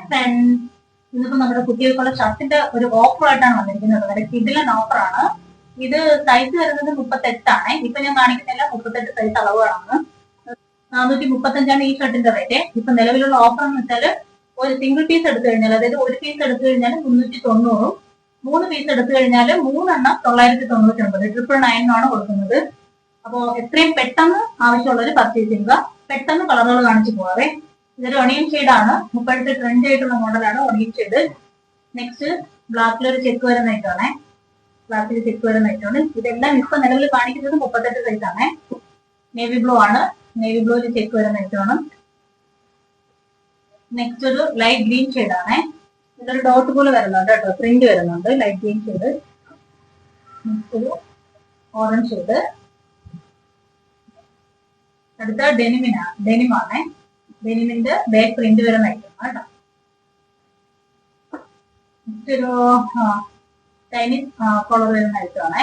Front, ഇന്നിപ്പോ നമ്മുടെ കുട്ടികൾക്കുള്ള ഷർട്ടിന്റെ ഒരു ഓഫർ ആയിട്ടാണ് വന്നിരിക്കുന്നത്. വളരെ കിടിലൻ ഓഫറാണ്. ഇത് സൈസ് വരുന്നത് 38 ഇപ്പൊ ഞാൻ കാണിക്കുന്നില്ല, 38 സൈസ് അളവുകളാണ്. 435 ഈ ഷർട്ടിന്റെ റേറ്റ്. ഇപ്പൊ നിലവിലുള്ള ഓഫർ എന്ന് വെച്ചാൽ ഒരു സിംഗിൾ പീസ് എടുത്തു കഴിഞ്ഞാൽ, അതായത് ഒരു പീസ് എടുത്തു കഴിഞ്ഞാൽ 390, 3 പീസ് എടുത്തു കഴിഞ്ഞാൽ 3 999, 999 കൊടുക്കുന്നത്. അപ്പോ എത്രയും പെട്ടെന്ന് ആവശ്യമുള്ളവർ പർച്ചേസ് ചെയ്യുക. പെട്ടെന്ന് കളറുകൾ കാണിച്ചു പോവാറേ. ഇതൊരു ഒണിയൻ ഷെയ്ഡാണ്, ഇപ്പോഴത്തെ ട്രെൻഡ് ആയിട്ടുള്ള മോഡലാണ് ഒണിയൻ ഷെയ്ഡ്. നെക്സ്റ്റ് ബ്ലാക്കിലൊരു ചെക്ക് വരുന്ന ഐറ്റമാണ്. ബ്ലാക്കിൽ ചെക്ക് വരുന്ന ഐറ്റമാണ്. ഇതെല്ലാം ഇപ്പൊ നിലവിൽ കാണിക്കുന്നത് 38 സൈസ് ആണ്. നേവി ബ്ലൂ ആണ്, നേവി ബ്ലൂവിൽ ചെക്ക് വരുന്ന ഐറ്റമാണ്. നെക്സ്റ്റ് ഒരു ലൈറ്റ് ഗ്രീൻ ഷെയ്ഡാണ്. ഇതൊരു ഡോട്ട് പോലെ വരുന്നുണ്ട് കേട്ടോ, പ്രിന്റ് വരുന്നുണ്ട്, ലൈറ്റ് ഗ്രീൻ ഷെയ്ഡ്. നെക്സ്റ്റ് ഒരു ഓറഞ്ച് ഷെയ്ഡ്. അടുത്ത ഡെനിമാണ്. ഡെനിമിന്റെ ബാക്ക് പ്രിന്റ് വരുന്ന ഐറ്റം കേട്ടോ. നെക്സ്റ്റ് ഒരു ചൈനീസ് കോളർ വരുന്ന ഐറ്റമാണ്.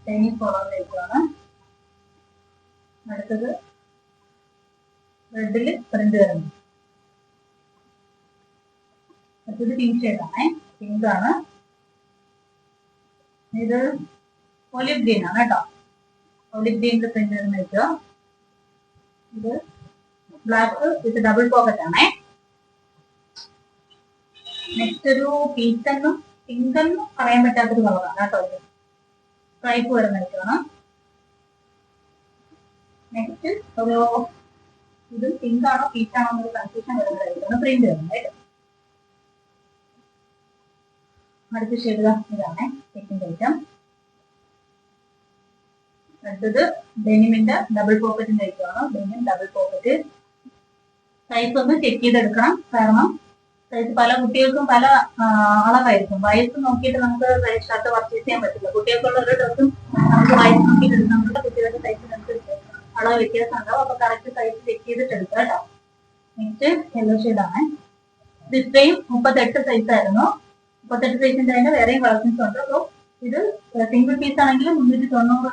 ചൈനീസ് കോളർ ഐറ്റമാണ്. അടുത്തത് റെഡില് പ്രിന്റ് വരുന്നത്. അടുത്തത് പിങ്ക് ഷെയ്ഡാണ്, പിങ്ക് ആണ്. ഇത് ഒലിവ് ഗ്രീൻ ആണ് കേട്ടോ, ഒലിവ് ഗ്രീനിന്റെ പ്രിന്റ് വരുന്ന ഐറ്റം. ഇത് ബ്ലാക്ക് വിത്ത് ഡബിൾ പോക്കറ്റ് ആണ്. നെക്സ്റ്റ് ഒരു പീച്ചെന്നും പിങ്കെന്നും പറയാൻ പറ്റാത്തൊരു കളറാണ് കേട്ടോ. ഇത് സ്ട്രൈപ്പ് വരുന്ന ഐറ്റമാണ്. നെക്സ്റ്റ് ഒരു ഇത് പിങ്ക് ആണോ പീച്ചാണോ എന്നൊരു കൺഫ്യൂഷൻ വരുന്ന ഐറ്റമാണ്, പ്രിന്റ് വരുന്നത്. അടുത്ത ഷെയ്ഡ് ഇതാണ് സെക്കൻഡ് ഐറ്റം. അടുത്തത് ഡെനിമിന്റെ ഡബിൾ പോക്കറ്റിന്റെ ഐറ്റമാണ്. Denim double pocket. സൈസ് ഒന്ന് ചെക്ക് ചെയ്തെടുക്കണം, കാരണം സൈസ് പല കുട്ടികൾക്കും പല അളവായിരിക്കും. വയസ്സ് നോക്കിയിട്ട് നമുക്ക് ഷർട്ട് പർച്ചേസ് ചെയ്യാൻ പറ്റില്ല. കുട്ടികൾക്കുള്ള ഒരു ഡ്രസ്സും നമുക്ക് വയസ്സ് നോക്കിയിട്ട് എടുക്കാൻ പറ്റില്ല. കുട്ടികളുടെ സൈസിനനുസരിച്ച് അളവ് വ്യത്യാസം ഉണ്ടാവും. അപ്പൊ കറക്റ്റ് സൈസ് ചെക്ക് ചെയ്തിട്ട് എടുക്കുക കേട്ടോ. നെക്സ്റ്റ് യെല്ലോ ഷെയ്ഡാണ്. ഇത് ഇത്രയും 38 സൈസ് ആയിരുന്നു. 38 സൈസിന്റെ തന്നെ വേറെയും കളക്ഷൻസ് ഉണ്ട്. അപ്പോൾ ഇത് സിംഗിൾ പീസ് ആണെങ്കിൽ 390,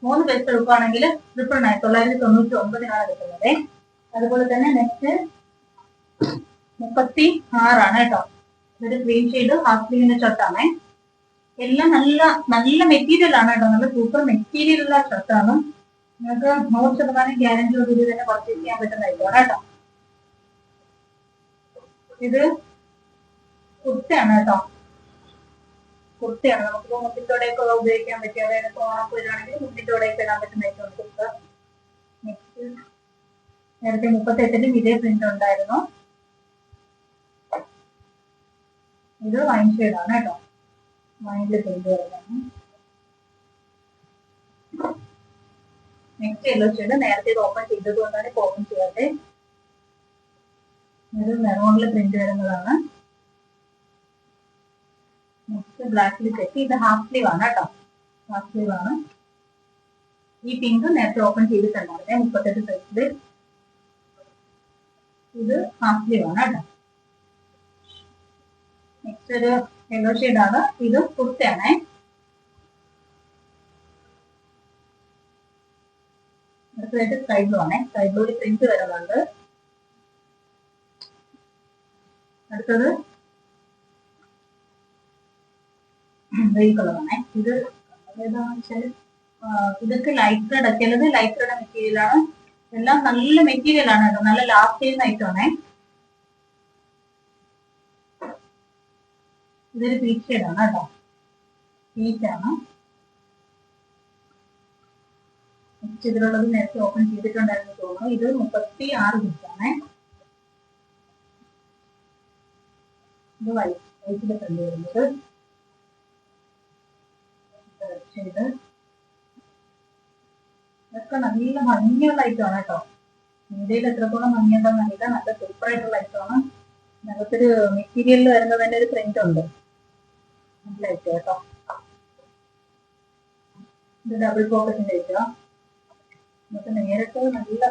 3 പീസ് എടുക്കുകയാണെങ്കിൽ 999 കിട്ടുന്നത്. അതുപോലെ തന്നെ നെക്സ്റ്റ് 36 കേട്ടോ. ഇതൊരു ക്രീം ഷെയ്ഡ് ഹാഫ് സ്ലീവിന്റെ ഷർട്ടാണ്. എല്ലാം നല്ല നല്ല മെറ്റീരിയൽ ആണ് കേട്ടോ, നല്ല സൂപ്പർ മെറ്റീരിയൽ ഉള്ള ഷർട്ടാണ്. നിങ്ങൾക്ക് 100% ഗ്യാരണ്ടിയോടുകൂടി തന്നെ പർച്ചേസ് ചെയ്യാൻ പറ്റുന്നതായിരിക്കും കേട്ടോ. ഇത് കുർത്തയാണ് കേട്ടോ, കുർത്തയാണ്. നമുക്ക് മുട്ടിത്തോടെയൊക്കെ ഉപയോഗിക്കാൻ പറ്റിയ, അതായത് ഓണൊക്കെ വരുവാണെങ്കിൽ മുട്ടിത്തോടെയൊക്കെ ഇടാൻ പറ്റുന്നതായിരിക്കും കുർത്ത. നെക്സ്റ്റ് നേരത്തെ 38 ഇതേ പ്രിന്റ് ഉണ്ടായിരുന്നു. ഇത് വൈൻ ഷെയ്ഡാണ് കേട്ടോ, വൈനില് പ്രിന്റ് വരുന്നതാണ്. Next yellow shade. നേരത്തെ ഇത് ഓപ്പൺ ചെയ്തത് കൊണ്ടാണ് ഇപ്പോൾ ഓപ്പൺ ചെയ്യാതെ. ഇത് മെറൂണില് പ്രിന്റ് വരുന്നതാണ്. നെക്സ്റ്റ് ബ്ലാക്കിൽ ചെക്ക്. ഇത് ഹാഫ് സ്ലീവ് ആണ് കേട്ടോ, ഹാഫ് സ്ലീവ് ആണ്. ഈ പിങ്ക് നേരത്തെ ഓപ്പൺ ചെയ്തിട്ടുണ്ടായിരുന്നേ 38 സൈസില്. ഇത് ഹാഫ് സ്ലീവ് ആണ് കേട്ടോ. നെക്സ്റ്റ് ഒരു യെല്ലോ ഷെയ്ഡാണ്. ഇത് കുർത്തയാണേ. അടുത്തതായിട്ട് സ്കൈ ബ്ലൂ ആണേ. സ്കൈ ബ്ലൂവിൽ പ്രിന്റ് വരുന്നുണ്ട്. അടുത്തത് ഗ്രീൻ കളറാണ്. ഇത് ഏതാണെന്ന് വെച്ചാൽ ഇതൊക്കെ ലൈറ്റ് റെഡ്, ചിലത് ലൈറ്റ് റെഡ് മെറ്റീരിയൽ ആണ്. എല്ലാം നല്ല മെറ്റീരിയൽ ആണ് കേട്ടോ, നല്ല ലാസ്റ്റ് ചെയ്യുന്ന ഐറ്റമാണേ. ഇതൊരു പീച്ച് ഷെയ്ഡാണ് കേട്ടോ, പീച്ചാണ്. ഇതിലുള്ളത് നേരത്തെ ഓപ്പൺ ചെയ്തിട്ടുണ്ടായിരുന്നു തോന്നുന്നു. ഇത് 36 പീച്ചാണേ. ഇത് വൈറ്റിന്റെ പ്രിന്റ് വരുന്നത്. ഇതൊക്കെ നല്ല ഭംഗിയുള്ള ഐറ്റമാണ് കേട്ടോ. ഇന്ത്യയിൽ എത്രത്തോളം ഭംഗിയുണ്ടെന്ന് അറിയില്ല, നല്ല സൂപ്പർ ആയിട്ടുള്ള ഐറ്റമാണ്. നമുക്കൊരു മെറ്റീരിയലിൽ വരുന്നത് തന്നെ ഒരു പ്രിന്റ് ഉണ്ട്, നല്ല ഐറ്റം കേട്ടോ. ഇത് ഡബിൾ പോക്കറ്റിന്റെ ഐറ്റം. നമുക്ക് നേരിട്ട് നല്ല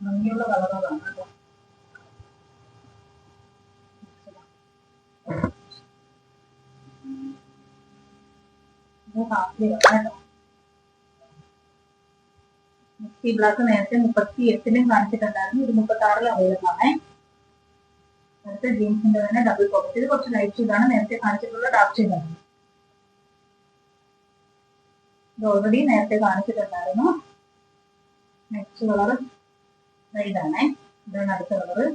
ഭംഗിയുള്ള കളറുകളാണ് കേട്ടോ. ഈ ബ്ലാക്ക് നേരത്തെ 38 കാണിച്ചിട്ടുണ്ടായിരുന്നു. ഇത് 36 അവൈലബിൾ ആണ്. അടുത്ത ജീൻസിന്റെ തന്നെ ഡബിൾ പോക്കറ്റ്. ഇത് കുറച്ച് ലൈറ്റ് ഷെയ്ഡാണ്, നേരത്തെ കാണിച്ചിട്ടുള്ള ഡാർക്ക് ഷെയ്ഡാണ്. ഇത് ഓൾറെഡി നേരത്തെ കാണിച്ചിട്ടുണ്ടായിരുന്നു. നെക്സ്റ്റ് കളർ ഇതാണേ, ഇതാണ് അടുത്ത കളറ്.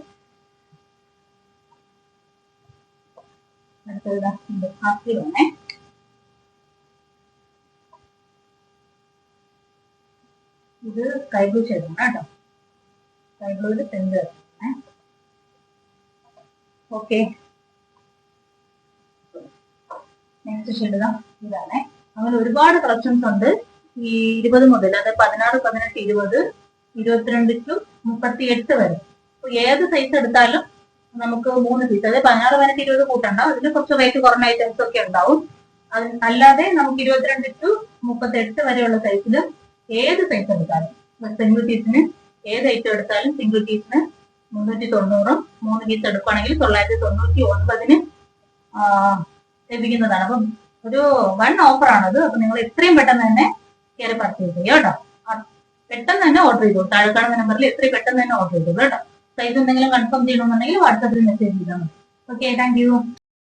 അടുത്തത് ആക്കിയതാണേ. ഇത് സ്കൈ ബ്ലൂ ഷെയ്ഡാണ് കേട്ടോ, സ്കൈ ബ്ലൂവിൽ പെൻഡ് ആണ്. ഓക്കെ, നെക്സ്റ്റ് ഷെയ്ഡ് ഇതാണേ. അങ്ങനെ ഒരുപാട് കളക്ഷൻസ് ഉണ്ട്. ഈ 20 മുതൽ, അത് 16, 18, 20, 22 to 38 വരെ. ഏത് സൈസ് എടുത്താലും നമുക്ക് 3 പീസ്, അതായത് 16, 18, 20 കൂട്ടണ്ട, അതിൽ കുറച്ച് റേറ്റ് കുറഞ്ഞ ഐറ്റംസ് ഒക്കെ ഉണ്ടാവും. അല്ലാതെ നമുക്ക് 22 to 38 വരെയുള്ള സൈസിൽ ഏത് സൈസ് എടുത്താലും, സിംഗിൾ പീസിന് ഏത് ഐറ്റം എടുത്താലും സിംഗിൾ പീസിന് 390, 3 പീസ് എടുക്കുകയാണെങ്കിൽ 999 ലഭിക്കുന്നതാണ്. അപ്പം ഒരു വൺ ഓഫറാണത്. അപ്പൊ നിങ്ങൾ എത്രയും പെട്ടെന്ന് തന്നെ കയറി പർച്ചേസ് ചെയ്യുക കേട്ടോ. പെട്ടെന്ന് തന്നെ ഓർഡർ ചെയ്തു, താഴെ കാണുന്ന നമ്പറിൽ എത്രയും പെട്ടെന്ന് തന്നെ ഓർഡർ ചെയ്തു കേട്ടോ. സൈസ് എന്തെങ്കിലും കൺഫേം ചെയ്യണമെന്നുണ്ടെങ്കിൽ വാട്സാപ്പിൽ മെസ്സേജ് ചെയ്താൽ മതി. Okay, thank you.